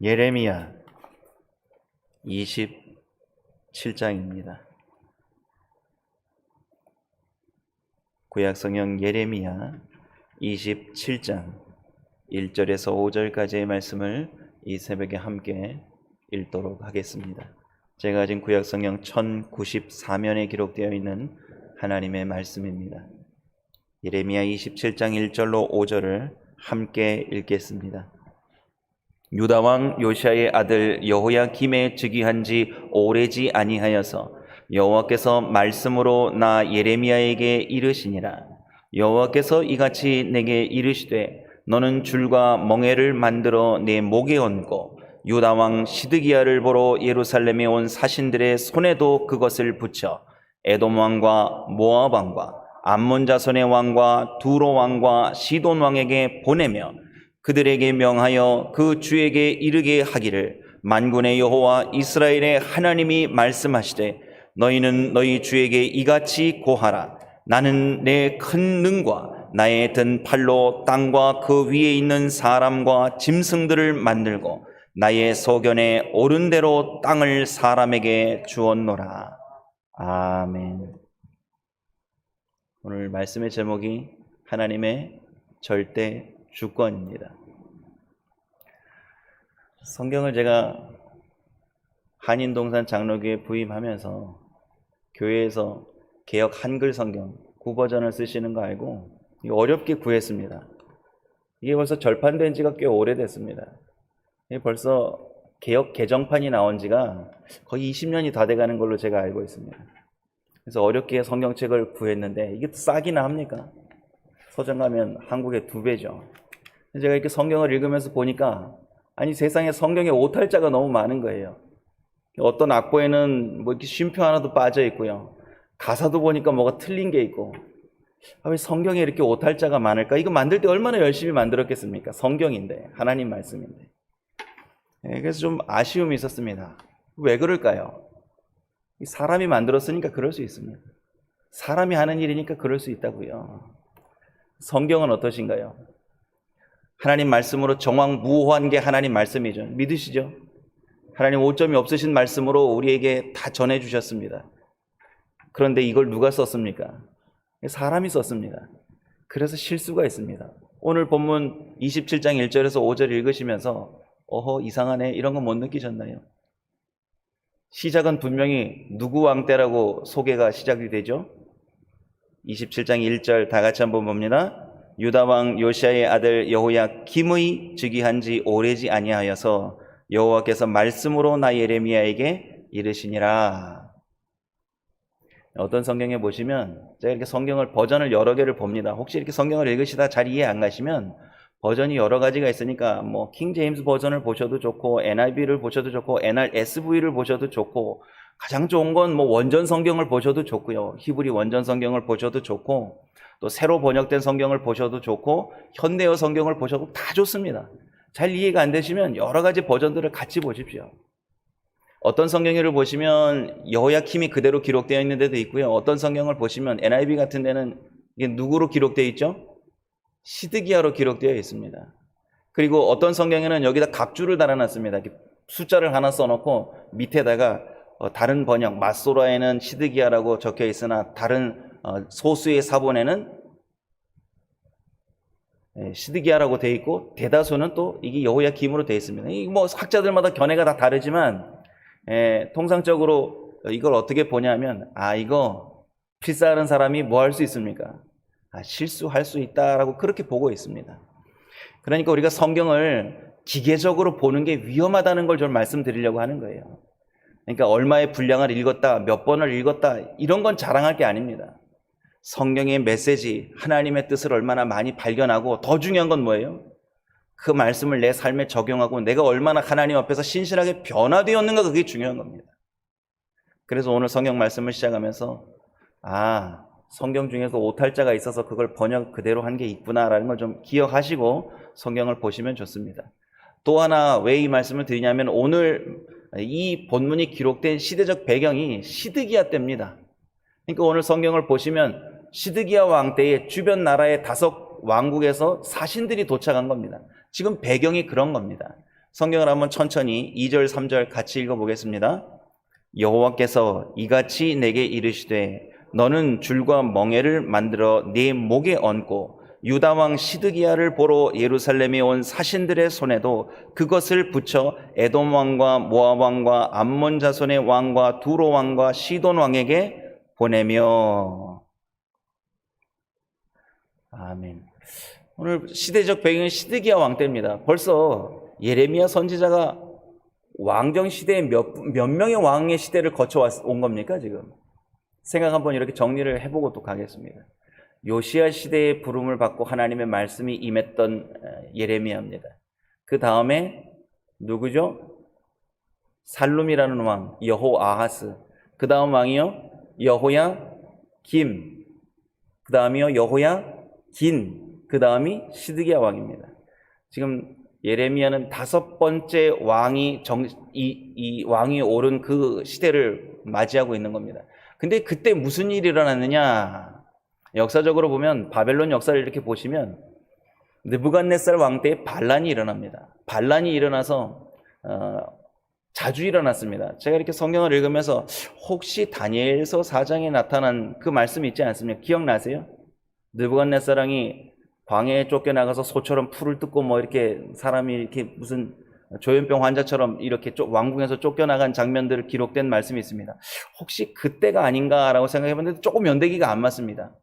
예레미야 27장입니다. 구약성경 예레미야 27장 1절에서 5절까지의 말씀을 이 새벽에 함께 읽도록 하겠습니다. 제가 가진 구약성경 1094면에 기록되어 있는 하나님의 말씀입니다. 예레미야 27장 1절로 5절을 함께 읽겠습니다. 유다 왕 요시야의 아들 여호야김에 즉위한 지 오래지 아니하여서 여호와께서 말씀으로 나 예레미야에게 이르시니라. 여호와께서 이같이 내게 이르시되 너는 줄과 멍에를 만들어 내 목에 얹고 유다 왕 시드기야를 보러 예루살렘에 온 사신들의 손에도 그것을 붙여 에돔 왕과 모압 왕과 암몬 자손의 왕과 두로 왕과 시돈 왕에게 보내며 그들에게 명하여 그 주에게 이르게 하기를 만군의 여호와 이스라엘의 하나님이 말씀하시되 너희는 너희 주에게 이같이 고하라. 나는 내 큰 능과 나의 든 팔로 땅과 그 위에 있는 사람과 짐승들을 만들고 나의 소견에 오른 대로 땅을 사람에게 주었노라. 아멘. 오늘 말씀의 제목이 하나님의 절대 주권입니다. 성경을 제가 한인동산 장로교에 부임하면서 교회에서 개역 한글 성경 9버전을 쓰시는 거 알고 어렵게 구했습니다. 이게 벌써 절판된 지가 꽤 오래됐습니다. 이게 벌써 개역 개정판이 나온 지가 거의 20년이 다 돼가는 걸로 제가 알고 있습니다. 그래서 어렵게 성경책을 구했는데 이게 싸기나 합니까? 서점 가면 한국의 2배죠. 제가 이렇게 성경을 읽으면서 보니까 아니 세상에 성경에 오탈자가 너무 많은 거예요. 어떤 악보에는 뭐 이렇게 쉼표 하나도 빠져 있고요. 가사도 보니까 뭐가 틀린 게 있고. 왜 성경에 이렇게 오탈자가 많을까? 이거 만들 때 얼마나 열심히 만들었겠습니까? 성경인데, 하나님 말씀인데. 그래서 좀 아쉬움이 있었습니다. 왜 그럴까요? 사람이 만들었으니까 그럴 수 있습니다. 사람이 하는 일이니까 그럴 수 있다고요. 성경은 어떠신가요? 하나님 말씀으로 정확무오한 게 하나님 말씀이죠. 믿으시죠? 하나님 오점이 없으신 말씀으로 우리에게 다 전해주셨습니다. 그런데 이걸 누가 썼습니까? 사람이 썼습니다. 그래서 실수가 있습니다. 오늘 본문 27장 1절에서 5절 읽으시면서 어허 이상하네 이런 거 못 느끼셨나요? 시작은 분명히 누구 왕 때라고 소개가 시작이 되죠? 27장 1절 다 같이 한번 봅니다. 유다 왕 요시야의 아들 여호야김의 즉위한 지 오래지 아니하여서 여호와께서 말씀으로 나 예레미야에게 이르시니라. 어떤 성경에 보시면 제가 이렇게 성경을 버전을 여러 개를 봅니다. 혹시 이렇게 성경을 읽으시다 잘 이해 안 가시면 버전이 여러 가지가 있으니까 뭐 킹 제임스 버전을 보셔도 좋고 NIV를 보셔도 좋고 NRSV를 보셔도 좋고 가장 좋은 건 뭐 원전 성경을 보셔도 좋고요. 히브리 원전 성경을 보셔도 좋고 또 새로 번역된 성경을 보셔도 좋고 현대어 성경을 보셔도 다 좋습니다. 잘 이해가 안 되시면 여러 가지 버전들을 같이 보십시오. 어떤 성경을 보시면 여호야김이 그대로 기록되어 있는 데도 있고요. 어떤 성경을 보시면 NIV 같은 데는 이게 누구로 기록되어 있죠? 시드기야로 기록되어 있습니다. 그리고 어떤 성경에는 여기다 각주를 달아놨습니다. 숫자를 하나 써놓고 밑에다가 다른 번역 마소라에는 시드기야라고 적혀 있으나 다른 소수의 사본에는 시드기야라고 되어 있고 대다수는 또 이게 여호야김으로 되어 있습니다. 이 뭐 학자들마다 견해가 다 다르지만 통상적으로 이걸 어떻게 보냐면 이거 필사하는 사람이 뭐 할 수 있습니까? 실수할 수 있다라고 그렇게 보고 있습니다. 그러니까 우리가 성경을 기계적으로 보는 게 위험하다는 걸 좀 말씀드리려고 하는 거예요. 그러니까 얼마의 분량을 읽었다, 몇 번을 읽었다 이런 건 자랑할 게 아닙니다. 성경의 메시지, 하나님의 뜻을 얼마나 많이 발견하고 더 중요한 건 뭐예요? 그 말씀을 내 삶에 적용하고 내가 얼마나 하나님 앞에서 신실하게 변화되었는가 그게 중요한 겁니다. 그래서 오늘 성경 말씀을 시작하면서 성경 중에서 오탈자가 있어서 그걸 번역 그대로 한 게 있구나라는 걸 좀 기억하시고 성경을 보시면 좋습니다. 또 하나 왜 이 말씀을 드리냐면 오늘 이 본문이 기록된 시대적 배경이 시드기야 때입니다. 그러니까 오늘 성경을 보시면 시드기야 왕 때에 주변 나라의 5 왕국에서 사신들이 도착한 겁니다. 지금 배경이 그런 겁니다. 성경을 한번 천천히 2절 3절 같이 읽어보겠습니다. 여호와께서 이같이 내게 이르시되 너는 줄과 멍에를 만들어 네 목에 얹고 유다 왕 시드기야를 보러 예루살렘에 온 사신들의 손에도 그것을 붙여 에돔 왕과 모압 왕과 암몬 자손의 왕과 두로 왕과 시돈 왕에게 보내며. 아멘. 오늘 시대적 배경은 시드기야 왕 때입니다. 벌써 예레미야 선지자가 왕정 시대에 몇 명의 왕의 시대를 거쳐온 겁니까 지금? 생각 한번 이렇게 정리를 해보고 또 가겠습니다. 요시야 시대의 부름을 받고 하나님의 말씀이 임했던 예레미야입니다. 그 다음에 누구죠? 살룸이라는 왕, 여호아하스. 그 다음 왕이요? 여호야김. 그 다음이요? 여호야긴. 그 다음이 시드기야 왕입니다. 지금 예레미야는 5번째 왕이 이 왕이 오른 그 시대를 맞이하고 있는 겁니다. 근데 그때 무슨 일이 일어났느냐? 역사적으로 보면 바벨론 역사를 이렇게 보시면 느부갓네살 왕 때에 반란이 일어납니다. 반란이 일어나서 자주 일어났습니다. 제가 이렇게 성경을 읽으면서 혹시 다니엘서 4장에 나타난 그 말씀이 있지 않습니까? 기억나세요? 느부갓네살 왕이 광야에 쫓겨나가서 소처럼 풀을 뜯고 뭐 이렇게 사람이 이렇게 무슨 조현병 환자처럼 이렇게 왕궁에서 쫓겨나간 장면들을 기록된 말씀이 있습니다. 혹시 그때가 아닌가라고 생각해봤는데 조금 연대기가 안 맞습니다.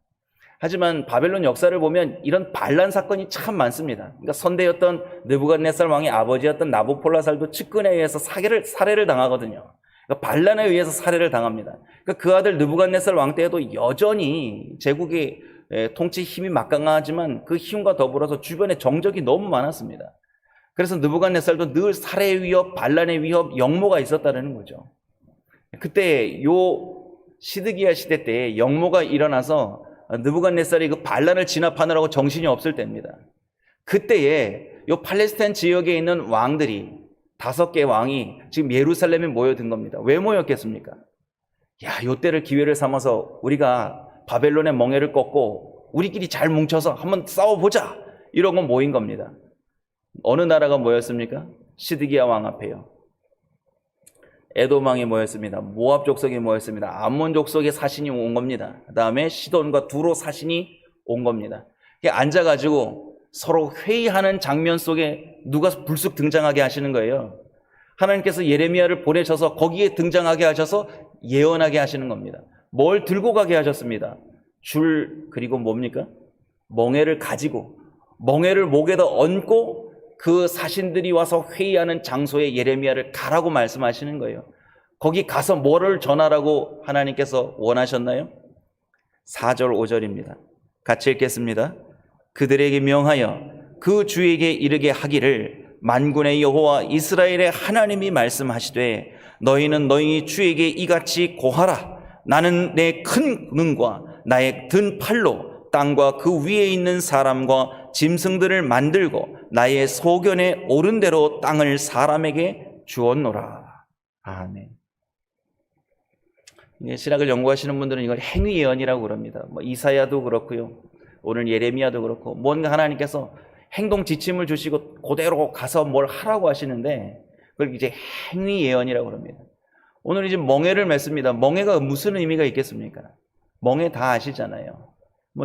하지만 바벨론 역사를 보면 이런 반란 사건이 참 많습니다. 그러니까 선대였던 느부갓네살 왕의 아버지였던 나부폴라살도 측근에 의해서 살해를 당하거든요. 그러니까 반란에 의해서 살해를 당합니다. 그러니까 그 아들 느부갓네살 왕 때에도 여전히 제국의 통치 힘이 막강하지만 그 힘과 더불어서 주변에 정적이 너무 많았습니다. 그래서 느부갓네살도 늘 살해의 위협, 반란의 위협, 역모가 있었다는 거죠. 그때 요 시드기야 시대 때 역모가 일어나서 느부갓네살이 그 반란을 진압하느라고 정신이 없을 때입니다. 그때에 요 팔레스타인 지역에 있는 왕들이 5개 왕이 지금 예루살렘에 모여든 겁니다. 왜 모였겠습니까? 요 때를 기회를 삼아서 우리가 바벨론의 멍에를 꺾고 우리끼리 잘 뭉쳐서 한번 싸워보자, 이러고 모인 겁니다. 어느 나라가 모였습니까? 시드기야 왕 앞에요. 에돔 왕이 모였습니다. 모압 족속이 모였습니다. 암몬 족속의 사신이 온 겁니다. 그 다음에 시돈과 두로 사신이 온 겁니다. 앉아가지고 서로 회의하는 장면 속에 누가 불쑥 등장하게 하시는 거예요. 하나님께서 예레미야를 보내셔서 거기에 등장하게 하셔서 예언하게 하시는 겁니다. 뭘 들고 가게 하셨습니다. 줄, 그리고 뭡니까? 멍에를 가지고 멍에를 목에다 얹고 그 사신들이 와서 회의하는 장소에 예레미야를 가라고 말씀하시는 거예요. 거기 가서 뭐를 전하라고 하나님께서 원하셨나요? 4절 5절입니다. 같이 읽겠습니다. 그들에게 명하여 그 주에게 이르게 하기를 만군의 여호와 이스라엘의 하나님이 말씀하시되 너희는 너희 주에게 이같이 고하라. 나는 내 큰 능과 나의 든 팔로 땅과 그 위에 있는 사람과 짐승들을 만들고 나의 소견에 오른 대로 땅을 사람에게 주었노라. 아멘. 신학을 연구하시는 분들은 이걸 행위 예언이라고 그럽니다. 이사야도 그렇고요. 오늘 예레미야도 그렇고 뭔가 하나님께서 행동 지침을 주시고 그대로 가서 뭘 하라고 하시는데 그걸 이제 행위 예언이라고 그럽니다. 오늘 이제 멍에를 맺습니다. 멍에가 무슨 의미가 있겠습니까? 멍에 다 아시잖아요.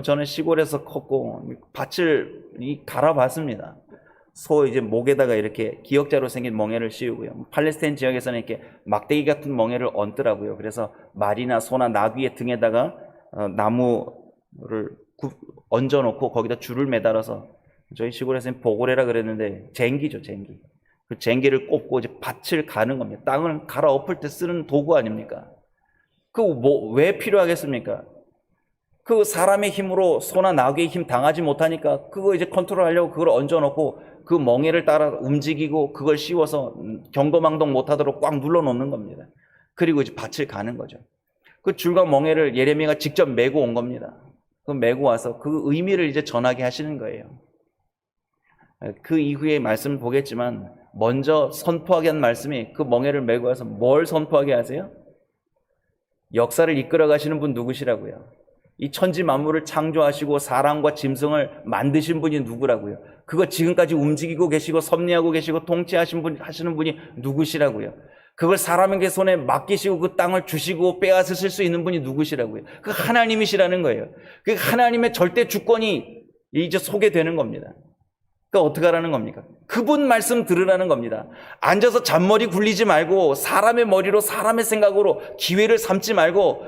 저는 시골에서 컸고 밭을 갈아봤습니다. 소 이제 목에다가 이렇게 기역자로 생긴 멍에를 씌우고요. 팔레스타인 지역에서는 이렇게 막대기 같은 멍에를 얹더라고요. 그래서 말이나 소나 나귀의 등에다가 나무를 얹어놓고 거기다 줄을 매달아서 저희 시골에서는 보고래라 그랬는데 쟁기죠, 쟁기. 그 쟁기를 꼽고 이제 밭을 가는 겁니다. 땅을 갈아엎을 때 쓰는 도구 아닙니까? 왜 필요하겠습니까? 그 사람의 힘으로 소나 나귀의 힘 당하지 못하니까 그거 이제 컨트롤하려고 그걸 얹어놓고 그 멍에를 따라 움직이고 그걸 씌워서 경거망동 못하도록 꽉 눌러놓는 겁니다. 그리고 이제 밭을 가는 거죠. 그 줄과 멍에를 예레미야가 직접 메고 온 겁니다. 그 메고 와서 그 의미를 이제 전하게 하시는 거예요. 그 이후에 말씀을 보겠지만 먼저 선포하게 한 말씀이 그 멍에를 메고 와서 뭘 선포하게 하세요? 역사를 이끌어 가시는 분 누구시라고요? 이 천지 만물을 창조하시고 사람과 짐승을 만드신 분이 누구라고요? 그거 지금까지 움직이고 계시고 섭리하고 계시고 하시는 분이 누구시라고요? 그걸 사람에게 손에 맡기시고 그 땅을 주시고 빼앗으실 수 있는 분이 누구시라고요? 그 하나님이시라는 거예요. 그 하나님의 절대 주권이 이제 소개되는 겁니다. 그러니까 어떻게 하라는 겁니까? 그분 말씀 들으라는 겁니다. 앉아서 잔머리 굴리지 말고 사람의 머리로 사람의 생각으로 기회를 삼지 말고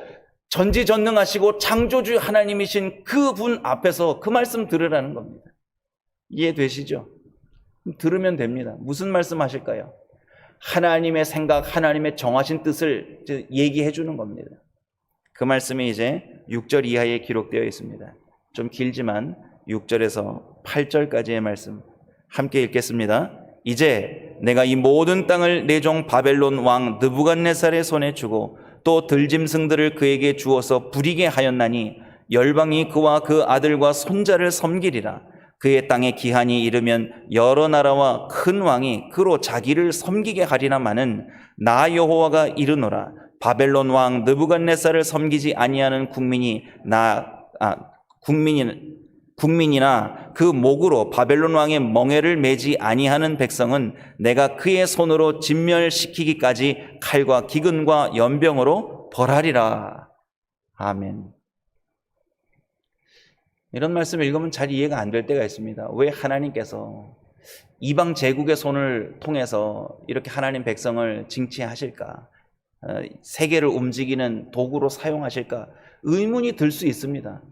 전지전능하시고 창조주 하나님이신 그분 앞에서 그 말씀 들으라는 겁니다. 이해되시죠? 들으면 됩니다. 무슨 말씀 하실까요? 하나님의 생각, 하나님의 정하신 뜻을 얘기해 주는 겁니다. 그 말씀이 이제 6절 이하에 기록되어 있습니다. 좀 길지만 6절에서 8절까지의 말씀 함께 읽겠습니다. 이제 내가 이 모든 땅을 내 종 바벨론 왕 느부갓네살의 손에 주고 또 들짐승들을 그에게 주어서 부리게 하였나니 열방이 그와 그 아들과 손자를 섬기리라. 그의 땅에 기한이 이르면 여러 나라와 큰 왕이 그로 자기를 섬기게 하리라마는 나 여호와가 이르노라. 바벨론 왕 느부갓네살을 섬기지 아니하는 국민이나 그 목으로 바벨론 왕의 멍에를 매지 아니하는 백성은 내가 그의 손으로 진멸시키기까지 칼과 기근과 연병으로 벌하리라. 아멘. 이런 말씀을 읽으면 잘 이해가 안 될 때가 있습니다. 왜 하나님께서 이방 제국의 손을 통해서 이렇게 하나님 백성을 징치하실까? 세계를 움직이는 도구로 사용하실까? 의문이 들 수 있습니다.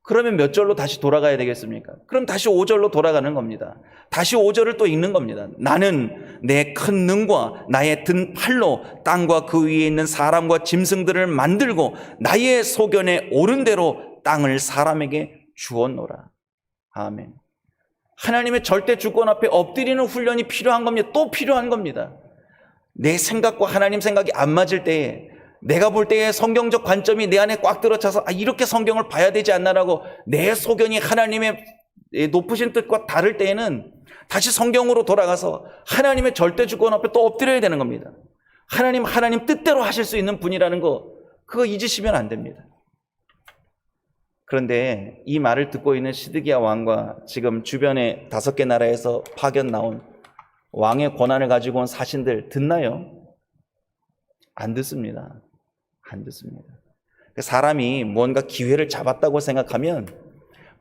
그러면 몇 절로 다시 돌아가야 되겠습니까? 그럼 다시 5절로 돌아가는 겁니다. 다시 5절을 또 읽는 겁니다. 나는 내 큰 능과 나의 든 팔로 땅과 그 위에 있는 사람과 짐승들을 만들고 나의 소견에 오른 대로 땅을 사람에게 주었노라. 아멘. 하나님의 절대 주권 앞에 엎드리는 훈련이 필요한 겁니다. 또 필요한 겁니다. 내 생각과 하나님 생각이 안 맞을 때에 내가 볼 때의 성경적 관점이 내 안에 꽉 들어차서 이렇게 성경을 봐야 되지 않나라고 내 소견이 하나님의 높으신 뜻과 다를 때에는 다시 성경으로 돌아가서 하나님의 절대 주권 앞에 또 엎드려야 되는 겁니다. 하나님 뜻대로 하실 수 있는 분이라는 거 그거 잊으시면 안 됩니다. 그런데 이 말을 듣고 있는 시드기야 왕과 지금 주변의 5개 나라에서 파견 나온 왕의 권한을 가지고 온 사신들 듣나요? 안 듣습니다. 안 듣습니다. 사람이 뭔가 기회를 잡았다고 생각하면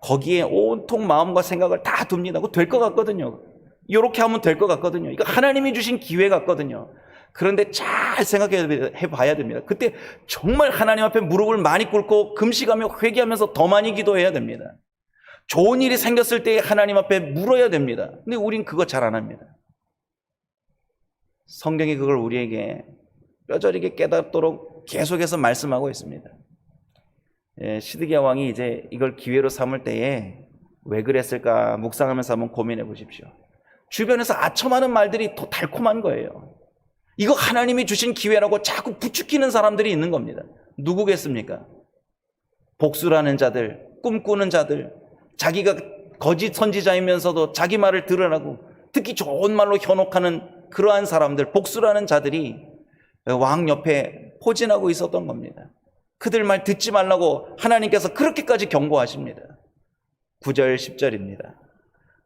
거기에 온통 마음과 생각을 다 둡니다. 그거 될 것 같거든요. 이렇게 하면 될 것 같거든요. 이거 하나님이 주신 기회 같거든요. 그런데 잘 생각해 봐야 됩니다. 그때 정말 하나님 앞에 무릎을 많이 꿇고 금식하며 회개하면서 더 많이 기도해야 됩니다. 좋은 일이 생겼을 때 하나님 앞에 물어야 됩니다. 근데 우린 그거 잘 안 합니다. 성경이 그걸 우리에게 뼈저리게 깨닫도록 계속해서 말씀하고 있습니다. 시드기야 왕이 이제 이걸 기회로 삼을 때에 왜 그랬을까 묵상하면서 한번 고민해 보십시오. 주변에서 아첨하는 말들이 더 달콤한 거예요. 이거 하나님이 주신 기회라고 자꾸 부추기는 사람들이 있는 겁니다. 누구겠습니까? 복수라는 자들, 꿈꾸는 자들, 자기가 거짓 선지자이면서도 자기 말을 들으라고 듣기 좋은 말로 현혹하는 그러한 사람들, 복수라는 자들이 왕 옆에 포진하고 있었던 겁니다. 그들 말 듣지 말라고 하나님께서 그렇게까지 경고하십니다. 9절 10절입니다.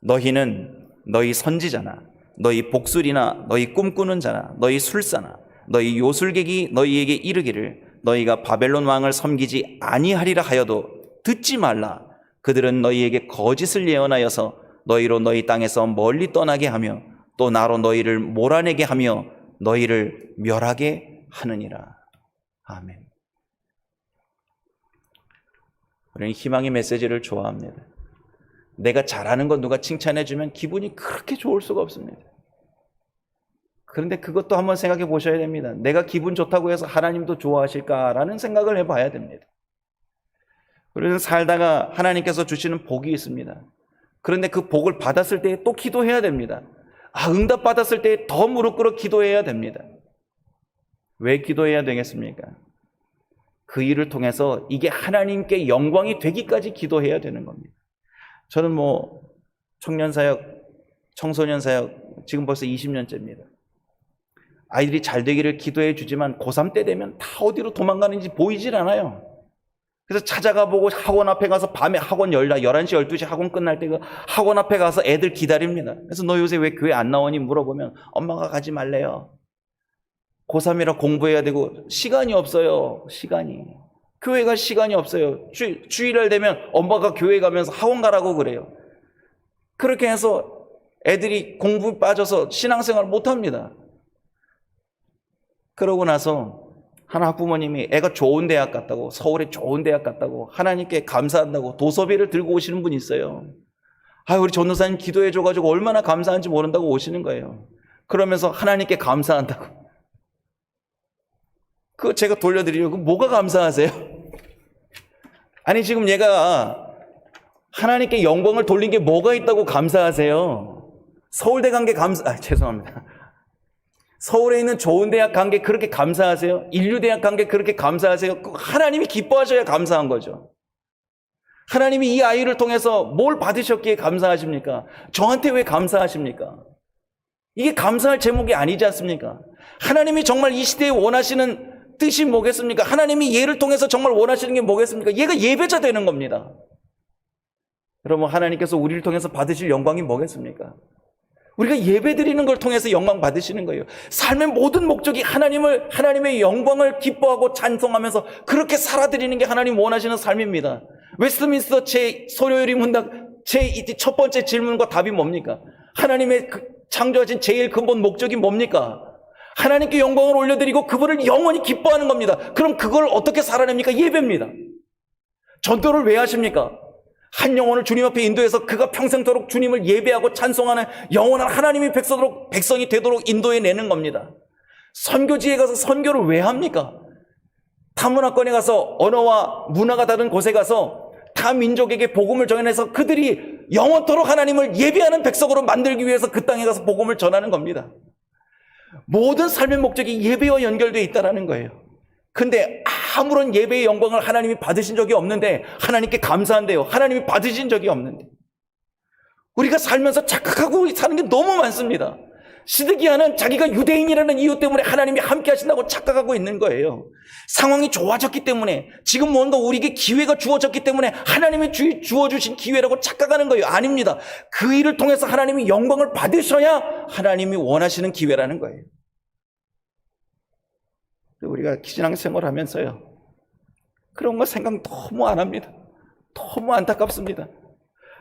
너희는 너희 선지자나 너희 복술이나 너희 꿈꾸는 자나 너희 술사나 너희 요술객이 너희에게 이르기를 너희가 바벨론 왕을 섬기지 아니하리라 하여도 듣지 말라. 그들은 너희에게 거짓을 예언하여서 너희로 너희 땅에서 멀리 떠나게 하며 또 나로 너희를 몰아내게 하며 너희를 멸하게 하느니라. 아멘. 우리는 희망의 메시지를 좋아합니다. 내가 잘하는 건 누가 칭찬해주면 기분이 그렇게 좋을 수가 없습니다. 그런데 그것도 한번 생각해 보셔야 됩니다. 내가 기분 좋다고 해서 하나님도 좋아하실까라는 생각을 해봐야 됩니다. 우리는 살다가 하나님께서 주시는 복이 있습니다. 그런데 그 복을 받았을 때 또 기도해야 됩니다. 응답받았을 때 더 무릎 꿇어 기도해야 됩니다. 왜 기도해야 되겠습니까? 그 일을 통해서 이게 하나님께 영광이 되기까지 기도해야 되는 겁니다. 저는 청년사역, 청소년사역 지금 벌써 20년째입니다. 아이들이 잘 되기를 기도해 주지만 고3 때 되면 다 어디로 도망가는지 보이질 않아요. 그래서 찾아가 보고 학원 앞에 가서 밤에 학원 11시, 12시 학원 끝날 때 그 학원 앞에 가서 애들 기다립니다. 그래서 너 요새 왜 교회 안 나오니 물어보면 엄마가 가지 말래요. 고3이라 공부해야 되고 시간이 없어요. 시간이. 교회 갈 시간이 없어요. 주일날 되면 엄마가 교회 가면서 학원 가라고 그래요. 그렇게 해서 애들이 공부에 빠져서 신앙생활 못합니다. 그러고 나서 한 학부모님이 애가 좋은 대학 갔다고, 서울에 좋은 대학 갔다고 하나님께 감사한다고 도서비를 들고 오시는 분이 있어요. 우리 전도사님 기도해줘가지고 얼마나 감사한지 모른다고 오시는 거예요. 그러면서 하나님께 감사한다고. 그거 제가 돌려드리려고 뭐가 감사하세요? 아니 지금 얘가 하나님께 영광을 돌린 게 뭐가 있다고 감사하세요? 서울대 간 게 죄송합니다. 서울에 있는 좋은 대학 간 게 그렇게 감사하세요? 인류대학 간 게 그렇게 감사하세요? 하나님이 기뻐하셔야 감사한 거죠. 하나님이 이 아이를 통해서 뭘 받으셨기에 감사하십니까? 저한테 왜 감사하십니까? 이게 감사할 제목이 아니지 않습니까? 하나님이 정말 이 시대에 원하시는 뜻이 뭐겠습니까? 하나님이 얘를 통해서 정말 원하시는 게 뭐겠습니까? 얘가 예배자 되는 겁니다. 여러분, 하나님께서 우리를 통해서 받으실 영광이 뭐겠습니까? 우리가 예배드리는 걸 통해서 영광 받으시는 거예요. 삶의 모든 목적이 하나님의 영광을 기뻐하고 찬송하면서 그렇게 살아드리는 게 하나님 원하시는 삶입니다. 웨스트민스터 소요리 문답 첫 번째 질문과 답이 뭡니까? 하나님의 창조하신 제일 근본 목적이 뭡니까? 하나님께 영광을 올려드리고 그분을 영원히 기뻐하는 겁니다. 그럼 그걸 어떻게 살아냅니까? 예배입니다. 전도를 왜 하십니까? 한 영혼을 주님 앞에 인도해서 그가 평생토록 주님을 예배하고 찬송하는 영원한 하나님의 백성이 되도록 인도해내는 겁니다. 선교지에 가서 선교를 왜 합니까? 타문화권에 가서 언어와 문화가 다른 곳에 가서 타 민족에게 복음을 전해서 그들이 영원토록 하나님을 예배하는 백성으로 만들기 위해서 그 땅에 가서 복음을 전하는 겁니다. 모든 삶의 목적이 예배와 연결되어 있다는 거예요. 근데 아무런 예배의 영광을 하나님이 받으신 적이 없는데 하나님께 감사한대요. 하나님이 받으신 적이 없는데. 우리가 살면서 착각하고 사는 게 너무 많습니다. 시드기야는 자기가 유대인이라는 이유 때문에 하나님이 함께 하신다고 착각하고 있는 거예요. 상황이 좋아졌기 때문에, 지금 뭔가 우리에게 기회가 주어졌기 때문에 하나님이 주어주신 기회라고 착각하는 거예요. 아닙니다. 그 일을 통해서 하나님이 영광을 받으셔야 하나님이 원하시는 기회라는 거예요. 우리가 신앙생활 하면서요, 그런 거 생각 너무 안 합니다. 너무 안타깝습니다.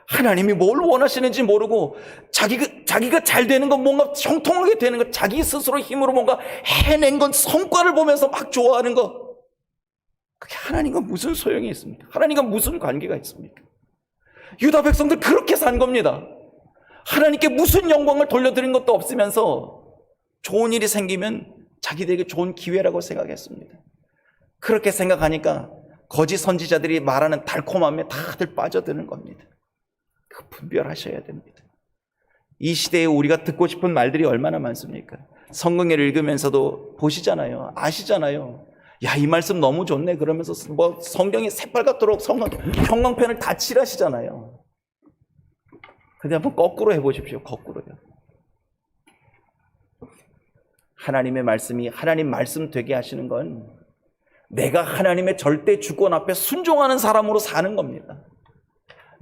하나님이 뭘 원하시는지 모르고 자기가 잘 되는 건, 뭔가 형통하게 되는 것, 자기 스스로 힘으로 뭔가 해낸 건 성과를 보면서 막 좋아하는 것, 그게 하나님과 무슨 소용이 있습니까? 하나님과 무슨 관계가 있습니까? 유다 백성들 그렇게 산 겁니다. 하나님께 무슨 영광을 돌려드린 것도 없으면서 좋은 일이 생기면 자기들에게 좋은 기회라고 생각했습니다. 그렇게 생각하니까 거짓 선지자들이 말하는 달콤함에 다들 빠져드는 겁니다. 그 분별하셔야 됩니다. 이 시대에 우리가 듣고 싶은 말들이 얼마나 많습니까? 성경을 읽으면서도 보시잖아요. 아시잖아요. 야, 이 말씀 너무 좋네. 그러면서 성경이 새빨갛도록 형광펜을 다 칠하시잖아요. 근데 한번 거꾸로 해보십시오. 거꾸로요. 하나님의 말씀이 하나님 말씀 되게 하시는 건 내가 하나님의 절대 주권 앞에 순종하는 사람으로 사는 겁니다.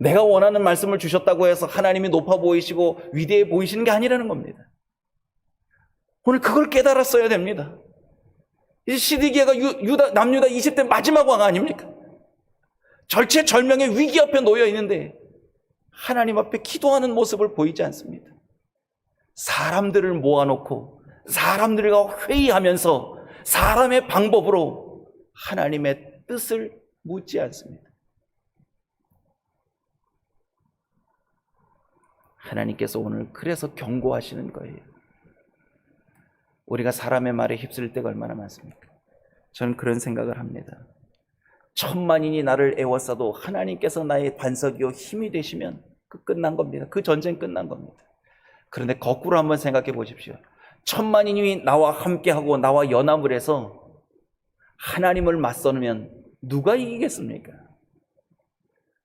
내가 원하는 말씀을 주셨다고 해서 하나님이 높아 보이시고 위대해 보이시는 게 아니라는 겁니다. 오늘 그걸 깨달았어야 됩니다. 이제 시드기야가 남유다 20대 마지막 왕 아닙니까? 절체절명의 위기 앞에 놓여 있는데 하나님 앞에 기도하는 모습을 보이지 않습니다. 사람들을 모아놓고 사람들과 회의하면서 사람의 방법으로 하나님의 뜻을 묻지 않습니다. 하나님께서 오늘 그래서 경고하시는 거예요. 우리가 사람의 말에 휩쓸릴 때가 얼마나 많습니까? 저는 그런 생각을 합니다. 천만인이 나를 애워싸도 하나님께서 나의 반석이요 힘이 되시면 끝난 겁니다. 그 전쟁 끝난 겁니다. 그런데 거꾸로 한번 생각해 보십시오. 천만인이 나와 함께하고 나와 연합을 해서 하나님을 맞서면 누가 이기겠습니까?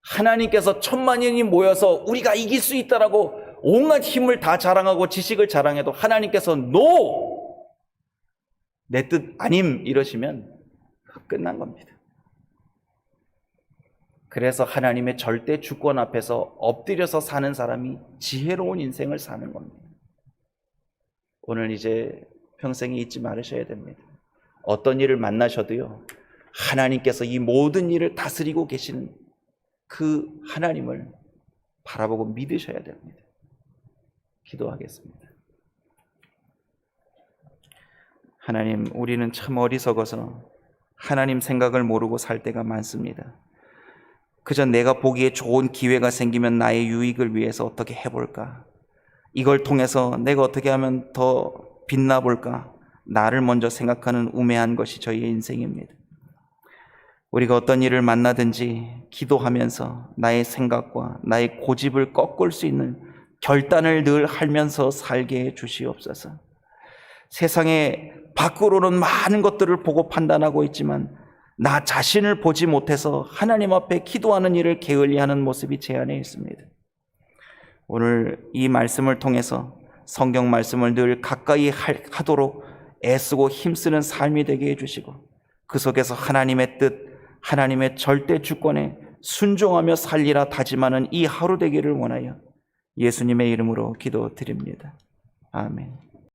하나님께서 천만인이 모여서 우리가 이길 수 있다라고 온갖 힘을 다 자랑하고 지식을 자랑해도 하나님께서 NO! 내 뜻 아님 이러시면 끝난 겁니다. 그래서 하나님의 절대 주권 앞에서 엎드려서 사는 사람이 지혜로운 인생을 사는 겁니다. 오늘 이제 평생에 잊지 말으셔야 됩니다. 어떤 일을 만나셔도요, 하나님께서 이 모든 일을 다스리고 계시는 그 하나님을 바라보고 믿으셔야 됩니다. 기도하겠습니다. 하나님, 우리는 참 어리석어서 하나님 생각을 모르고 살 때가 많습니다. 그저 내가 보기에 좋은 기회가 생기면 나의 유익을 위해서 어떻게 해볼까, 이걸 통해서 내가 어떻게 하면 더 빛나 볼까, 나를 먼저 생각하는 우매한 것이 저희의 인생입니다. 우리가 어떤 일을 만나든지 기도하면서 나의 생각과 나의 고집을 꺾을 수 있는 결단을 늘 하면서 살게 해 주시옵소서. 세상에 밖으로는 많은 것들을 보고 판단하고 있지만 나 자신을 보지 못해서 하나님 앞에 기도하는 일을 게을리하는 모습이 제 안에 있습니다. 오늘 이 말씀을 통해서 성경 말씀을 늘 가까이 하도록 애쓰고 힘쓰는 삶이 되게 해주시고, 그 속에서 하나님의 뜻, 하나님의 절대 주권에 순종하며 살리라 다짐하는 이 하루 되기를 원하여 예수님의 이름으로 기도드립니다. 아멘.